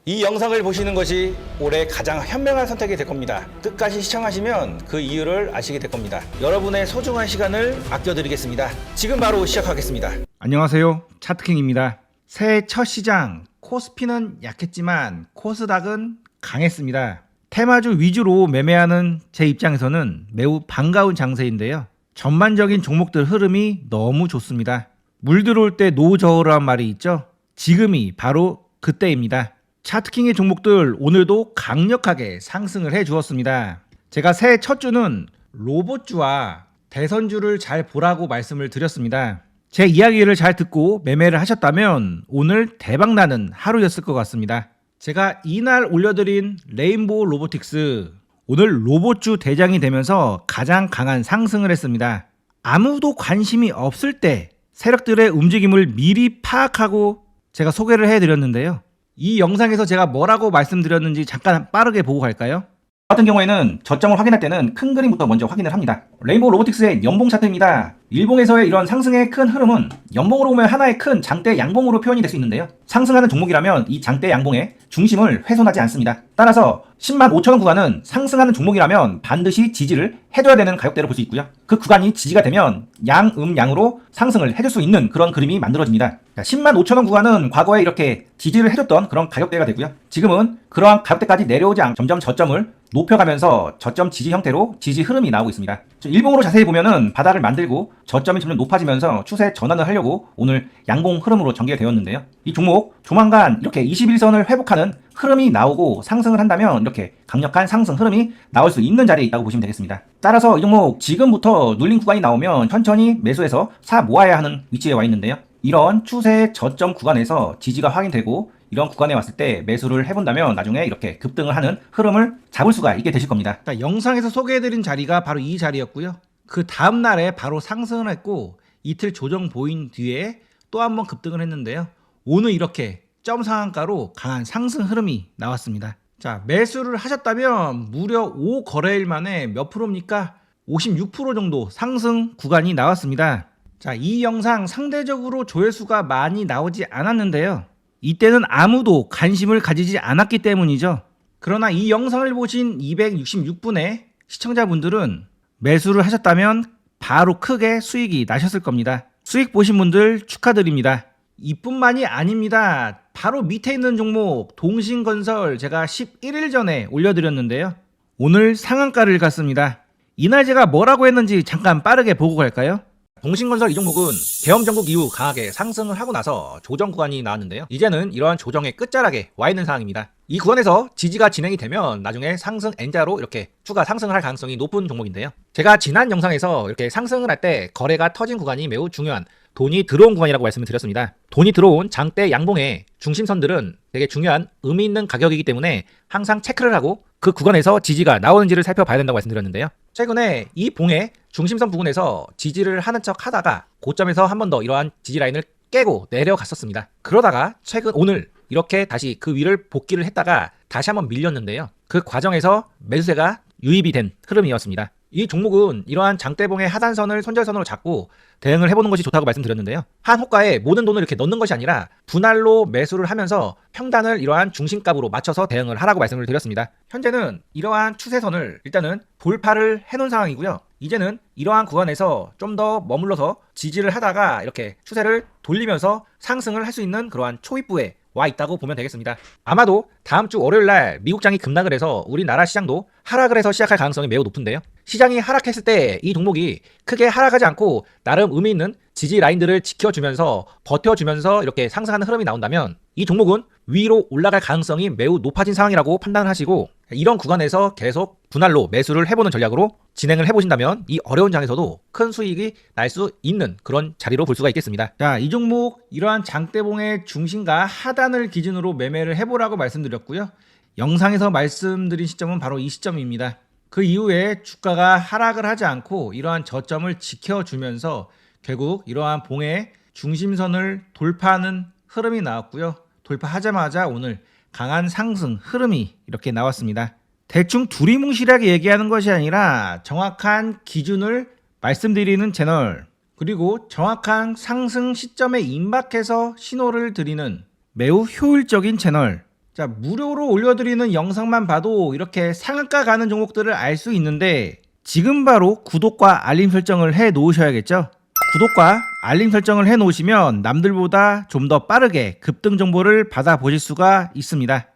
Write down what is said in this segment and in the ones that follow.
이 영상을 보시는 것이 올해 가장 현명한 선택이 될 겁니다. 끝까지 시청하시면 그 이유를 아시게 될 겁니다. 여러분의 소중한 시간을 아껴드리겠습니다. 지금 바로 시작하겠습니다. 안녕하세요, 차트킹입니다. 새해 첫 시장, 코스피는 약했지만 코스닥은 강했습니다. 테마주 위주로 매매하는 제 입장에서는 매우 반가운 장세인데요. 전반적인 종목들 흐름이 너무 좋습니다. 물 들어올 때 노저우라는 말이 있죠. 지금이 바로 그때입니다. 차트킹의 종목들 오늘도 강력하게 상승을 해 주었습니다. 제가 새해 첫 주는 로봇주와 대선주를 잘 보라고 말씀을 드렸습니다. 제 이야기를 잘 듣고 매매를 하셨다면 오늘 대박나는 하루였을 것 같습니다. 제가 이날 올려드린 레인보우 로보틱스, 오늘 로봇주 대장이 되면서 가장 강한 상승을 했습니다. 아무도 관심이 없을 때 세력들의 움직임을 미리 파악하고 제가 소개를 해드렸는데요. 이 영상에서 제가 뭐라고 말씀드렸는지 잠깐 빠르게 보고 갈까요? 같은 경우에는 저점을 확인할 때는 큰 그림부터 먼저 확인을 합니다. 레인보우 로보틱스의 연봉 차트입니다. 일봉에서의 이런 상승의 큰 흐름은 연봉으로 보면 하나의 큰 장대 양봉으로 표현이 될 수 있는데요. 상승하는 종목이라면 이 장대 양봉의 중심을 훼손하지 않습니다. 따라서 10만 5천원 구간은 상승하는 종목이라면 반드시 지지를 해줘야 되는 가격대로 볼 수 있고요. 그 구간이 지지가 되면 양으로 상승을 해줄 수 있는 그런 그림이 만들어집니다. 10만 5천원 구간은 과거에 이렇게 지지를 해줬던 그런 가격대가 되고요. 지금은 그러한 가격대까지 내려오지 않고 점점 저점을 높여가면서 저점 지지 형태로 지지 흐름이 나오고 있습니다. 일봉으로 자세히 보면은 바닥을 만들고 저점이 점점 높아지면서 추세 전환을 하려고 오늘 양봉 흐름으로 전개가 되었는데요. 이 종목 조만간 이렇게 21선을 회복하는 흐름이 나오고 상승을 한다면 이렇게 강력한 상승 흐름이 나올 수 있는 자리에 있다고 보시면 되겠습니다. 따라서 이 종목 지금부터 눌린 구간이 나오면 천천히 매수해서 사 모아야 하는 위치에 와 있는데요. 이런 추세 저점 구간에서 지지가 확인되고 이런 구간에 왔을 때 매수를 해본다면 나중에 이렇게 급등을 하는 흐름을 잡을 수가 있게 되실 겁니다. 자, 영상에서 소개해드린 자리가 바로 이 자리였고요. 그 다음날에 바로 상승을 했고 이틀 조정 보인 뒤에 또 한번 급등을 했는데요. 오늘 이렇게 점 상한가로 강한 상승 흐름이 나왔습니다. 자, 매수를 하셨다면 무려 5거래일 만에 몇 프로입니까? 56% 정도 상승 구간이 나왔습니다. 자, 이 영상 상대적으로 조회수가 많이 나오지 않았는데요. 이때는 아무도 관심을 가지지 않았기 때문이죠. 그러나 이 영상을 보신 266분의 시청자분들은 매수를 하셨다면 바로 크게 수익이 나셨을 겁니다. 수익 보신 분들 축하드립니다. 이뿐만이 아닙니다. 바로 밑에 있는 종목 동신건설 제가 11일 전에 올려드렸는데요. 오늘 상한가를 갔습니다. 이날 제가 뭐라고 했는지 잠깐 빠르게 보고 갈까요? 동신건설 이 종목은 계엄 전국 이후 강하게 상승을 하고 나서 조정 구간이 나왔는데요. 이제는 이러한 조정의 끝자락에 와 있는 상황입니다. 이 구간에서 지지가 진행이 되면 나중에 상승 N자로 이렇게 추가 상승을 할 가능성이 높은 종목인데요. 제가 지난 영상에서 이렇게 상승을 할 때 거래가 터진 구간이 매우 중요한 돈이 들어온 구간이라고 말씀을 드렸습니다. 돈이 들어온 장대 양봉의 중심선들은 되게 중요한 의미 있는 가격이기 때문에 항상 체크를 하고 그 구간에서 지지가 나오는지를 살펴봐야 된다고 말씀드렸는데요. 최근에 이 봉의 중심선 부근에서 지지를 하는 척 하다가 고점에서 한 번 더 이러한 지지 라인을 깨고 내려갔었습니다. 그러다가 최근 오늘 이렇게 다시 그 위를 복귀를 했다가 다시 한번 밀렸는데요. 그 과정에서 매수세가 유입이 된 흐름이었습니다. 이 종목은 이러한 장대봉의 하단선을 손절선으로 잡고 대응을 해보는 것이 좋다고 말씀드렸는데요. 한 호가에 모든 돈을 이렇게 넣는 것이 아니라 분할로 매수를 하면서 평단을 이러한 중심값으로 맞춰서 대응을 하라고 말씀을 드렸습니다. 현재는 이러한 추세선을 일단은 돌파를 해놓은 상황이고요. 이제는 이러한 구간에서 좀 더 머물러서 지지를 하다가 이렇게 추세를 돌리면서 상승을 할 수 있는 그러한 초입부에 와 있다고 보면 되겠습니다. 아마도 다음 주 월요일날 미국장이 급락을 해서 우리나라 시장도 하락을 해서 시작할 가능성이 매우 높은데요. 시장이 하락했을 때 이 종목이 크게 하락하지 않고 나름 의미 있는 지지 라인들을 지켜주면서 버텨주면서 이렇게 상승하는 흐름이 나온다면 이 종목은 위로 올라갈 가능성이 매우 높아진 상황이라고 판단을 하시고 이런 구간에서 계속 분할로 매수를 해보는 전략으로 진행을 해보신다면 이 어려운 장에서도 큰 수익이 날 수 있는 그런 자리로 볼 수가 있겠습니다. 자, 이 종목 이러한 장대봉의 중심과 하단을 기준으로 매매를 해보라고 말씀드렸고요. 영상에서 말씀드린 시점은 바로 이 시점입니다. 그 이후에 주가가 하락을 하지 않고 이러한 저점을 지켜주면서 결국 이러한 봉의 중심선을 돌파하는 흐름이 나왔고요. 돌파하자마자 오늘 강한 상승 흐름이 이렇게 나왔습니다. 대충 두리뭉실하게 얘기하는 것이 아니라 정확한 기준을 말씀드리는 채널, 그리고 정확한 상승 시점에 임박해서 신호를 드리는 매우 효율적인 채널, 자, 무료로 올려드리는 영상만 봐도 이렇게 상한가 가는 종목들을 알 수 있는데 지금 바로 구독과 알림 설정을 해 놓으셔야겠죠. 구독과 알림 설정을 해 놓으시면 남들보다 좀 더 빠르게 급등 정보를 받아보실 수가 있습니다.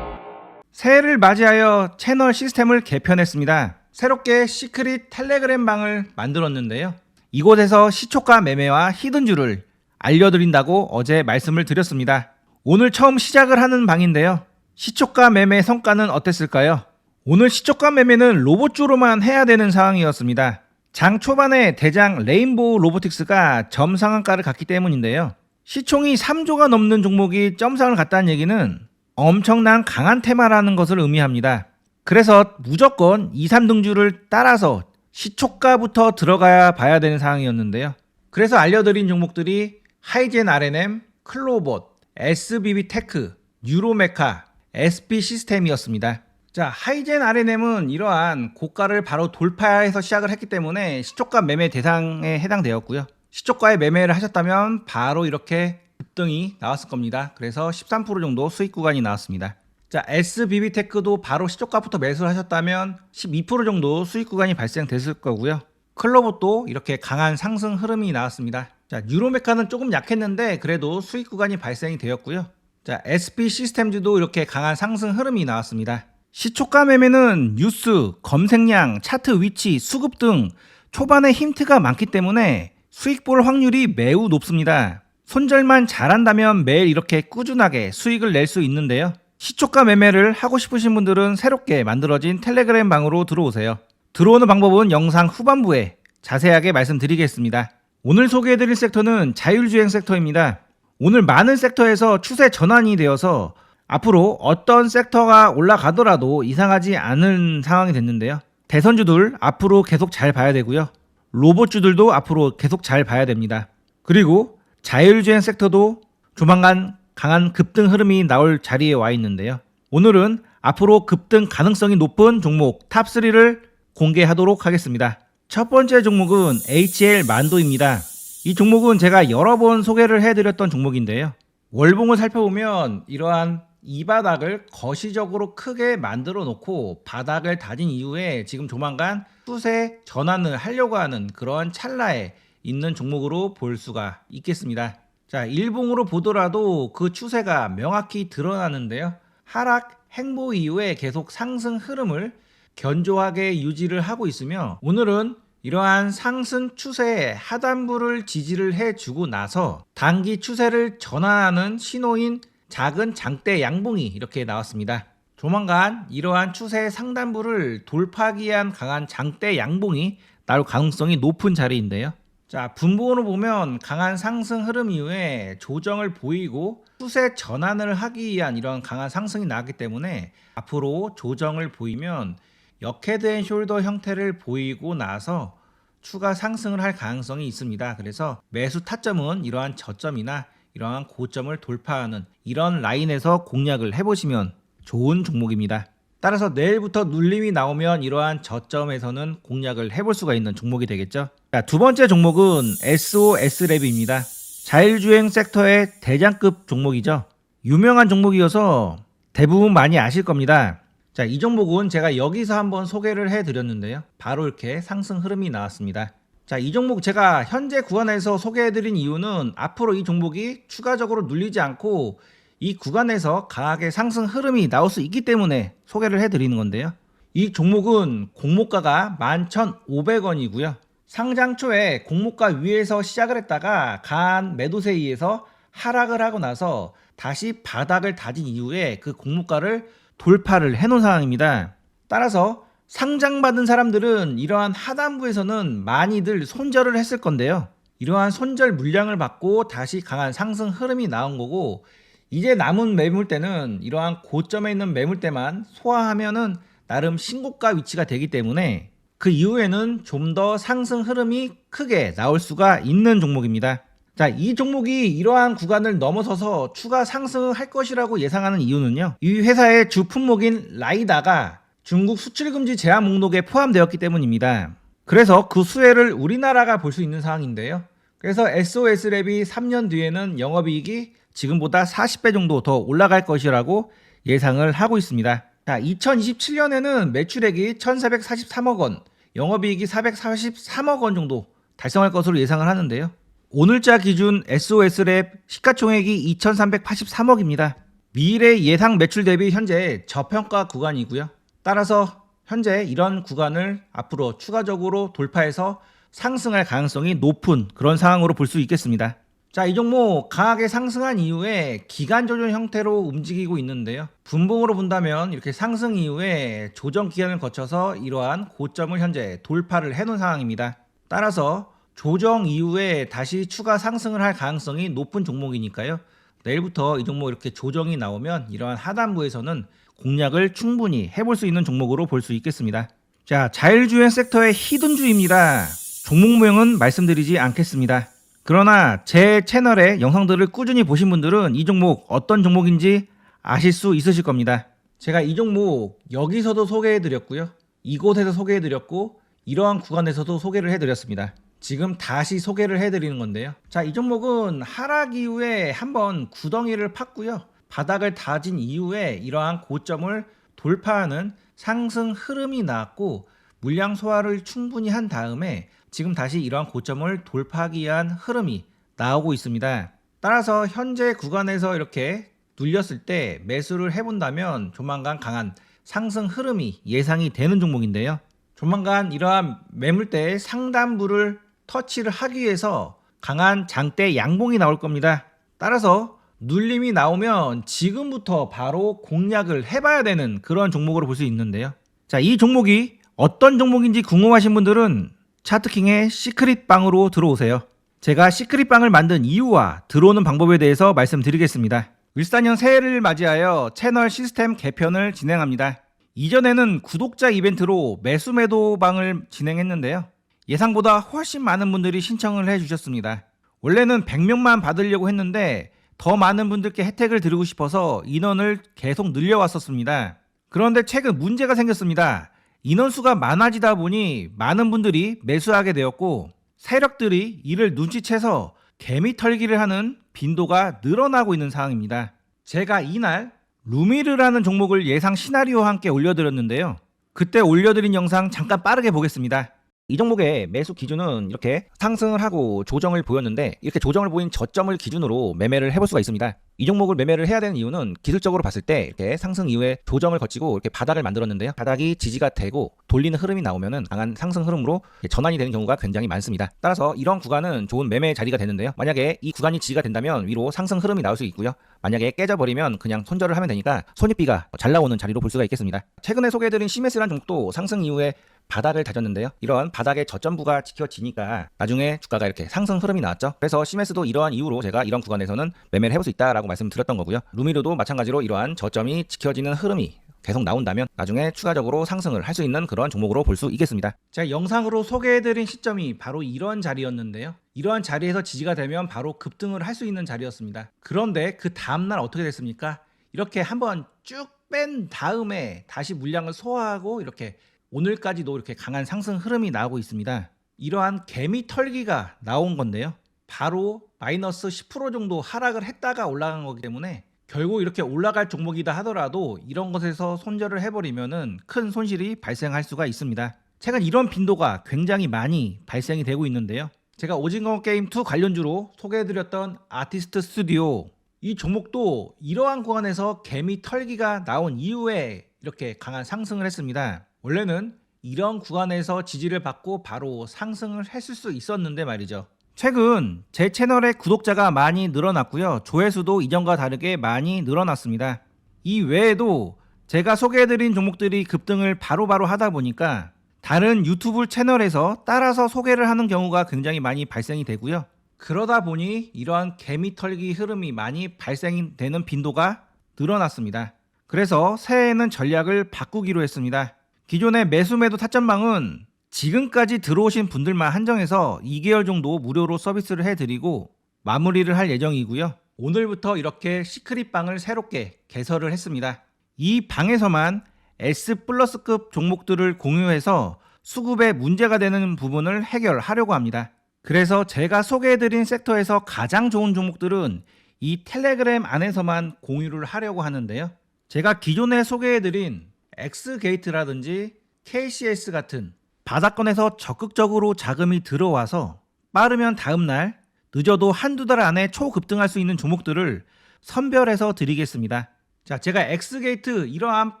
새해를 맞이하여 채널 시스템을 개편했습니다. 새롭게 시크릿 텔레그램 방을 만들었는데요. 이곳에서 시초가 매매와 히든주를 알려드린다고 어제 말씀을 드렸습니다. 오늘 처음 시작을 하는 방인데요. 시초가 매매 성과는 어땠을까요? 오늘 시초가 매매는 로봇주로만 해야 되는 상황이었습니다. 장 초반에 대장 레인보우 로보틱스가 점상한가를 갔기 때문인데요. 시총이 3조가 넘는 종목이 점상을 갔다는 얘기는 엄청난 강한 테마라는 것을 의미합니다. 그래서 무조건 2, 3등주를 따라서 시초가부터 들어가야 봐야 되는 상황이었는데요. 그래서 알려드린 종목들이 하이젠 R&M, 클로봇, SBB테크, 뉴로메카, SP시스템이었습니다. 자, 하이젠 R&M은 이러한 고가를 바로 돌파해서 시작을 했기 때문에 시초가 매매 대상에 해당되었고요. 시초가에 매매를 하셨다면 바로 이렇게 급등이 나왔을 겁니다. 그래서 13% 정도 수익 구간이 나왔습니다. 자, SBB테크도 바로 시초가부터 매수를 하셨다면 12% 정도 수익 구간이 발생됐을 거고요. 클로봇도 이렇게 강한 상승 흐름이 나왔습니다. 자, 뉴로메카는 조금 약했는데 그래도 수익 구간이 발생이 되었고요. 자, SP시스템즈도 이렇게 강한 상승 흐름이 나왔습니다. 시초가 매매는 뉴스, 검색량, 차트 위치, 수급 등 초반에 힌트가 많기 때문에 수익 볼 확률이 매우 높습니다. 손절만 잘한다면 매일 이렇게 꾸준하게 수익을 낼 수 있는데요. 시초가 매매를 하고 싶으신 분들은 새롭게 만들어진 텔레그램 방으로 들어오세요. 들어오는 방법은 영상 후반부에 자세하게 말씀드리겠습니다. 오늘 소개해드릴 섹터는 자율주행 섹터입니다. 오늘 많은 섹터에서 추세 전환이 되어서 앞으로 어떤 섹터가 올라가더라도 이상하지 않은 상황이 됐는데요. 대선주들 앞으로 계속 잘 봐야 되고요. 로봇주들도 앞으로 계속 잘 봐야 됩니다. 그리고 자율주행 섹터도 조만간 강한 급등 흐름이 나올 자리에 와 있는데요. 오늘은 앞으로 급등 가능성이 높은 종목 탑3를 공개하도록 하겠습니다. 첫 번째 종목은 HL 만도입니다. 이 종목은 제가 여러 번 소개를 해드렸던 종목인데요. 월봉을 살펴보면 이러한 이 바닥을 거시적으로 크게 만들어 놓고 바닥을 다진 이후에 지금 조만간 추세 전환을 하려고 하는 그런 찰나에 있는 종목으로 볼 수가 있겠습니다. 자, 일봉으로 보더라도 그 추세가 명확히 드러나는데요. 하락 행보 이후에 계속 상승 흐름을 견조하게 유지를 하고 있으며 오늘은 이러한 상승 추세의 하단부를 지지를 해주고 나서 단기 추세를 전환하는 신호인 작은 장대 양봉이 이렇게 나왔습니다. 조만간 이러한 추세의 상단부를 돌파하기 위한 강한 장대 양봉이 나올 가능성이 높은 자리인데요. 자, 분봉으로 보면 강한 상승 흐름 이후에 조정을 보이고 추세 전환을 하기 위한 이런 강한 상승이 나왔기 때문에 앞으로 조정을 보이면 역헤드 앤 숄더 형태를 보이고 나서 추가 상승을 할 가능성이 있습니다. 그래서 매수 타점은 이러한 저점이나 이러한 고점을 돌파하는 이런 라인에서 공략을 해보시면 좋은 종목입니다. 따라서 내일부터 눌림이 나오면 이러한 저점에서는 공략을 해볼 수가 있는 종목이 되겠죠. 자, 두 번째 종목은 SOS랩입니다. 자율주행 섹터의 대장급 종목이죠. 유명한 종목이어서 대부분 많이 아실 겁니다. 자, 이 종목은 제가 여기서 한번 소개를 해드렸는데요. 바로 이렇게 상승 흐름이 나왔습니다. 자, 이 종목 제가 현재 구간에서 소개해드린 이유는 앞으로 이 종목이 추가적으로 눌리지 않고 이 구간에서 강하게 상승 흐름이 나올 수 있기 때문에 소개를 해드리는 건데요. 이 종목은 공모가가 11,500원이고요. 상장 초에 공모가 위에서 시작을 했다가 강한 매도세에 의해서 하락을 하고 나서 다시 바닥을 다진 이후에 그 공모가를 돌파를 해놓은 상황입니다. 따라서 상장받은 사람들은 이러한 하단부에서는 많이들 손절을 했을 건데요. 이러한 손절 물량을 받고 다시 강한 상승 흐름이 나온 거고 이제 남은 매물대는 이러한 고점에 있는 매물대만 소화하면은 나름 신고가 위치가 되기 때문에 그 이후에는 좀 더 상승 흐름이 크게 나올 수가 있는 종목입니다. 자, 이 종목이 이러한 구간을 넘어서서 추가 상승을 할 것이라고 예상하는 이유는요. 이 회사의 주 품목인 라이다가 중국 수출 금지 제한 목록에 포함되었기 때문입니다. 그래서 그 수혜를 우리나라가 볼 수 있는 상황인데요. 그래서 SOS랩이 3년 뒤에는 영업이익이 지금보다 40배 정도 더 올라갈 것이라고 예상을 하고 있습니다. 자, 2027년에는 매출액이 1,443억 원, 영업이익이 443억 원 정도 달성할 것으로 예상을 하는데요. 오늘자 기준 SOS랩 시가총액이 2,383억입니다. 미래 예상 매출 대비 현재 저평가 구간이고요. 따라서 현재 이런 구간을 앞으로 추가적으로 돌파해서 상승할 가능성이 높은 그런 상황으로 볼 수 있겠습니다. 자, 이 종목 강하게 상승한 이후에 기간 조정 형태로 움직이고 있는데요. 분봉으로 본다면 이렇게 상승 이후에 조정 기간을 거쳐서 이러한 고점을 현재 돌파를 해놓은 상황입니다. 따라서 조정 이후에 다시 추가 상승을 할 가능성이 높은 종목이니까요. 내일부터 이 종목 이렇게 조정이 나오면 이러한 하단부에서는 공략을 충분히 해볼 수 있는 종목으로 볼 수 있겠습니다. 자, 자율주행 섹터의 히든주입니다. 종목명은 말씀드리지 않겠습니다. 그러나 제 채널의 영상들을 꾸준히 보신 분들은 이 종목 어떤 종목인지 아실 수 있으실 겁니다. 제가 이 종목 여기서도 소개해드렸고요. 이곳에서 소개해드렸고 이러한 구간에서도 소개를 해드렸습니다. 지금 다시 소개를 해드리는 건데요. 자, 이 종목은 하락 이후에 한번 구덩이를 팠고요. 바닥을 다진 이후에 이러한 고점을 돌파하는 상승 흐름이 나왔고 물량 소화를 충분히 한 다음에 지금 다시 이러한 고점을 돌파하기 위한 흐름이 나오고 있습니다. 따라서 현재 구간에서 이렇게 눌렸을 때 매수를 해본다면 조만간 강한 상승 흐름이 예상이 되는 종목인데요. 조만간 이러한 매물대의 상단부를 터치를 하기 위해서 강한 장대 양봉이 나올 겁니다. 따라서 눌림이 나오면 지금부터 바로 공략을 해봐야 되는 그런 종목으로 볼 수 있는데요. 자, 이 종목이 어떤 종목인지 궁금하신 분들은 차트킹의 시크릿 방으로 들어오세요. 제가 시크릿 방을 만든 이유와 들어오는 방법에 대해서 말씀드리겠습니다. 을사년 새해를 맞이하여 채널 시스템 개편을 진행합니다. 이전에는 구독자 이벤트로 매수 매도 방을 진행했는데요. 예상보다 훨씬 많은 분들이 신청을 해주셨습니다. 원래는 100명만 받으려고 했는데 더 많은 분들께 혜택을 드리고 싶어서 인원을 계속 늘려왔었습니다. 그런데 최근 문제가 생겼습니다. 인원수가 많아지다 보니 많은 분들이 매수하게 되었고 세력들이 이를 눈치채서 개미 털기를 하는 빈도가 늘어나고 있는 상황입니다. 제가 이날 루미르라는 종목을 예상 시나리오와 함께 올려드렸는데요. 그때 올려드린 영상 잠깐 빠르게 보겠습니다. 이 종목의 매수 기준은 이렇게 상승을 하고 조정을 보였는데 이렇게 조정을 보인 저점을 기준으로 매매를 해볼 수가 있습니다. 이 종목을 매매를 해야 되는 이유는 기술적으로 봤을 때 이렇게 상승 이후에 조정을 거치고 이렇게 바닥을 만들었는데요. 바닥이 지지가 되고 돌리는 흐름이 나오면은 강한 상승 흐름으로 전환이 되는 경우가 굉장히 많습니다. 따라서 이런 구간은 좋은 매매 자리가 되는데요. 만약에 이 구간이 지지가 된다면 위로 상승 흐름이 나올 수 있고요. 만약에 깨져버리면 그냥 손절을 하면 되니까 손익비가 잘 나오는 자리로 볼 수가 있겠습니다. 최근에 소개해드린 시메스라는 종목도 상승 이후에 바닥을 다졌는데요. 이런 바닥의 저점부가 지켜지니까 나중에 주가가 이렇게 상승 흐름이 나왔죠. 그래서 시메스도 이러한 이유로 제가 이런 구간에서는 매매를 해볼 수 있다라고 말씀드렸던 거고요. 루미르도 마찬가지로 이러한 저점이 지켜지는 흐름이 계속 나온다면 나중에 추가적으로 상승을 할 수 있는 그런 종목으로 볼 수 있겠습니다. 제가 영상으로 소개해드린 시점이 바로 이런 자리였는데요. 이러한 자리에서 지지가 되면 바로 급등을 할 수 있는 자리였습니다. 그런데 그 다음날 어떻게 됐습니까? 이렇게 한번 쭉 뺀 다음에 다시 물량을 소화하고 이렇게 오늘까지도 이렇게 강한 상승 흐름이 나오고 있습니다. 이러한 개미 털기가 나온 건데요. 바로 마이너스 10% 정도 하락을 했다가 올라간 거기 때문에 결국 이렇게 올라갈 종목이다 하더라도 이런 것에서 손절을 해버리면은 큰 손실이 발생할 수가 있습니다. 최근 이런 빈도가 굉장히 많이 발생이 되고 있는데요. 제가 오징어 게임 2 관련주로 소개해드렸던 아티스트 스튜디오 이 종목도 이러한 구간에서 개미 털기가 나온 이후에 이렇게 강한 상승을 했습니다. 원래는 이런 구간에서 지지를 받고 바로 상승을 했을 수 있었는데 말이죠. 최근 제 채널의 구독자가 많이 늘어났고요. 조회수도 이전과 다르게 많이 늘어났습니다. 이 외에도 제가 소개해드린 종목들이 급등을 바로바로 하다 보니까 다른 유튜브 채널에서 따라서 소개를 하는 경우가 굉장히 많이 발생이 되고요. 그러다 보니 이러한 개미 털기 흐름이 많이 발생이 되는 빈도가 늘어났습니다. 그래서 새해에는 전략을 바꾸기로 했습니다. 기존의 매수 매도 타점방은 지금까지 들어오신 분들만 한정해서 2개월 정도 무료로 서비스를 해드리고 마무리를 할 예정이고요. 오늘부터 이렇게 시크릿방을 새롭게 개설을 했습니다. 이 방에서만 S+급 종목들을 공유해서 수급에 문제가 되는 부분을 해결하려고 합니다. 그래서 제가 소개해드린 섹터에서 가장 좋은 종목들은 이 텔레그램 안에서만 공유를 하려고 하는데요. 제가 기존에 소개해드린 X게이트라든지 KCS 같은 바닥권에서 적극적으로 자금이 들어와서 빠르면 다음날, 늦어도 한두 달 안에 초급등할 수 있는 종목들을 선별해서 드리겠습니다. 자, 제가 X게이트 이러한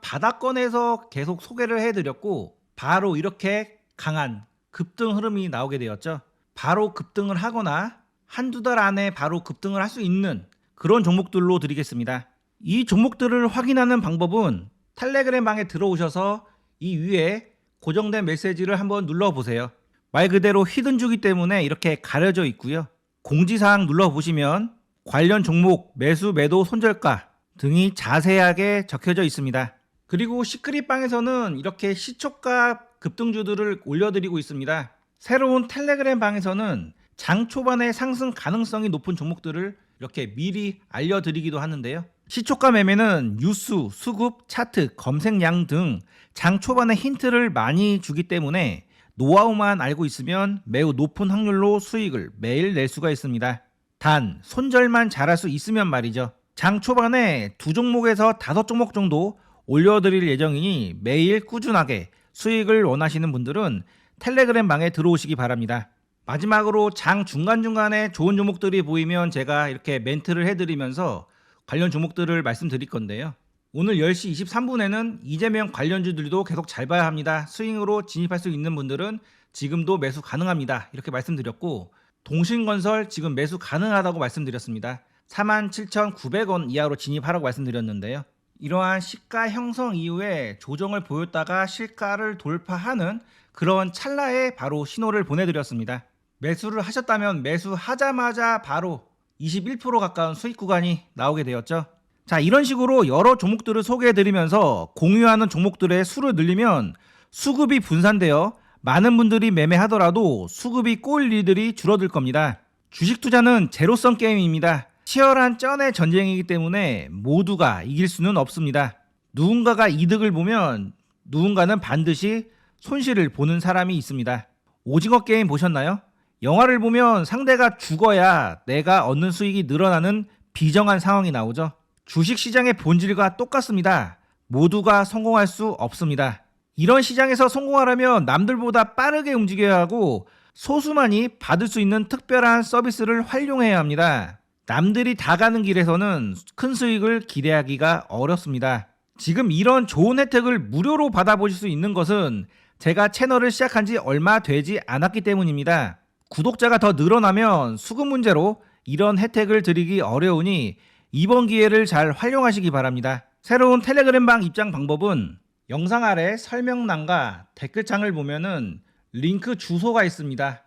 바닥권에서 계속 소개를 해드렸고 바로 이렇게 강한 급등 흐름이 나오게 되었죠. 바로 급등을 하거나 한두 달 안에 바로 급등을 할 수 있는 그런 종목들로 드리겠습니다. 이 종목들을 확인하는 방법은 텔레그램 방에 들어오셔서 이 위에 고정된 메시지를 한번 눌러보세요. 말 그대로 히든주기 때문에 이렇게 가려져 있고요. 공지사항 눌러보시면 관련 종목 매수 매도 손절가 등이 자세하게 적혀져 있습니다. 그리고 시크릿방에서는 이렇게 시초가 급등주들을 올려드리고 있습니다. 새로운 텔레그램 방에서는 장 초반에 상승 가능성이 높은 종목들을 이렇게 미리 알려드리기도 하는데요. 시초가 매매는 뉴스, 수급, 차트, 검색량 등 장 초반에 힌트를 많이 주기 때문에 노하우만 알고 있으면 매우 높은 확률로 수익을 매일 낼 수가 있습니다. 단 손절만 잘할 수 있으면 말이죠. 장 초반에 2종목에서 5종목 정도 올려드릴 예정이니 매일 꾸준하게 수익을 원하시는 분들은 텔레그램 방에 들어오시기 바랍니다. 마지막으로 장 중간중간에 좋은 종목들이 보이면 제가 이렇게 멘트를 해드리면서 관련 종목들을 말씀드릴 건데요. 오늘 10시 23분에는 이재명 관련주들도 계속 잘 봐야 합니다. 스윙으로 진입할 수 있는 분들은 지금도 매수 가능합니다. 이렇게 말씀드렸고 동신건설 지금 매수 가능하다고 말씀드렸습니다. 47,900원 이하로 진입하라고 말씀드렸는데요. 이러한 시가 형성 이후에 조정을 보였다가 실가를 돌파하는 그런 찰나에 바로 신호를 보내드렸습니다. 매수를 하셨다면 매수하자마자 바로 21% 가까운 수익 구간이 나오게 되었죠. 자, 이런 식으로 여러 종목들을 소개해드리면서 공유하는 종목들의 수를 늘리면 수급이 분산되어 많은 분들이 매매하더라도 수급이 꼬일 일들이 줄어들 겁니다. 주식 투자는 제로섬 게임입니다. 치열한 쩐의 전쟁이기 때문에 모두가 이길 수는 없습니다. 누군가가 이득을 보면 누군가는 반드시 손실을 보는 사람이 있습니다. 오징어 게임 보셨나요? 영화를 보면 상대가 죽어야 내가 얻는 수익이 늘어나는 비정한 상황이 나오죠. 주식시장의 본질과 똑같습니다. 모두가 성공할 수 없습니다. 이런 시장에서 성공하려면 남들보다 빠르게 움직여야 하고 소수만이 받을 수 있는 특별한 서비스를 활용해야 합니다. 남들이 다 가는 길에서는 큰 수익을 기대하기가 어렵습니다. 지금 이런 좋은 혜택을 무료로 받아보실 수 있는 것은 제가 채널을 시작한 지 얼마 되지 않았기 때문입니다. 구독자가 더 늘어나면 수급 문제로 이런 혜택을 드리기 어려우니 이번 기회를 잘 활용하시기 바랍니다. 새로운 텔레그램 방 입장 방법은 영상 아래 설명란과 댓글창을 보면은 링크 주소가 있습니다.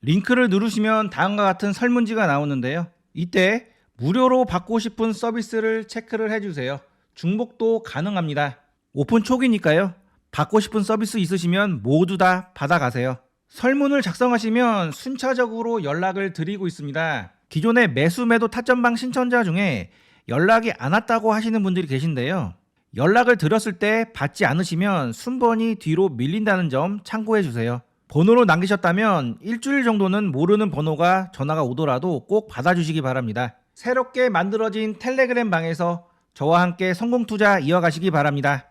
링크를 누르시면 다음과 같은 설문지가 나오는데요. 이때 무료로 받고 싶은 서비스를 체크를 해주세요. 중복도 가능합니다. 오픈 초기니까요. 받고 싶은 서비스 있으시면 모두 다 받아가세요. 설문을 작성하시면 순차적으로 연락을 드리고 있습니다. 기존의 매수 매도 타점방 신청자 중에 연락이 안 왔다고 하시는 분들이 계신데요. 연락을 드렸을 때 받지 않으시면 순번이 뒤로 밀린다는 점 참고해 주세요. 번호로 남기셨다면 일주일 정도는 모르는 번호가 전화가 오더라도 꼭 받아주시기 바랍니다. 새롭게 만들어진 텔레그램 방에서 저와 함께 성공 투자 이어가시기 바랍니다.